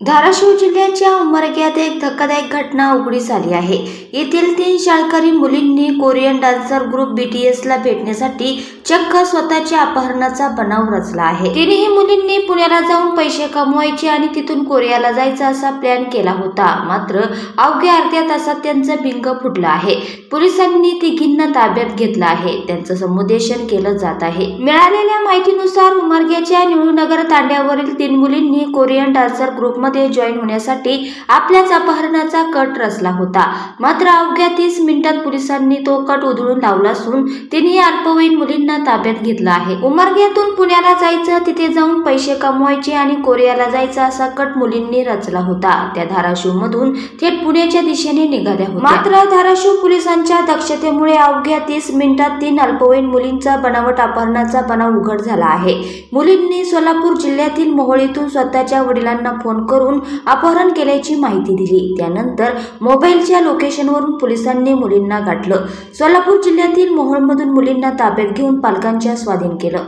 धाराशिव जिल्ह्याच्या उमरग्यात एक धक्कादायक घटना उघडीस आली आहे। येथील 3 शाळकरी मुलींनी कोरियन डान्सर ग्रुप BTSला भेटण्यासाठी चक्क स्वतःच्या अपहरणाचा बनाव रचला आहे। तिन्ही मुलींनी पुण्याला जाऊन पैसे कमवायचे आणि तिथून कोरियाला जायचा असा प्लॅन केला होता। मात्र अवघ्या अर्ध्या तासात त्यांचं बिंग फुटलं आहे। पोलिसांनी तिघींना ताब्यात घेतलं आहे। त्यांचं समुदेशन केलं जात आहे। मिळालेल्या माहितीनुसार उमरग्याच्या निळूनगर तांड्यावरील 3 मुलींनी कोरियन डान्सर ग्रुप मध्ये जॉईन होण्यासाठी आपल्याच अपहरणाचा कट रचला होता। मात्र अवघ्या 30 मिनिटात पोलिसांनी तो कट उधळून लावला असून तिन्ही अल्पवयीन मुलींना ताब्यात घेतलं आहे। उमरग्यातून पुण्याला जायचं, तिथे जाऊन पैसे कमवायचे आणि कोरियाला जायचं असा कट मुलींनी रचला होता। त्या धाराशिव मधून थेट पुण्याच्या दिशेने निघाल्या होत्या। मात्र धाराशिव पोलिसांच्या दक्षतेमुळे अवघ्या 30 मिनिटात 3 अल्पवयीन मुलींचा बनावट अपहरणाचा बनाव उघड झाला आहे। मुलींनी सोलापूर जिल्ह्यातील मोहोळीतून स्वतःच्या वडिलांना फोन करून अपहरण केल्याची माहिती दिली। त्यानंतर मोबाईलच्या लोकेशनवरून पोलिसांनी मुलींना गाठलं। सोलापूर जिल्ह्यातील मोहोळमधून मुलींना ताब्यात घेऊन पालकांच्या स्वाधीन केलं।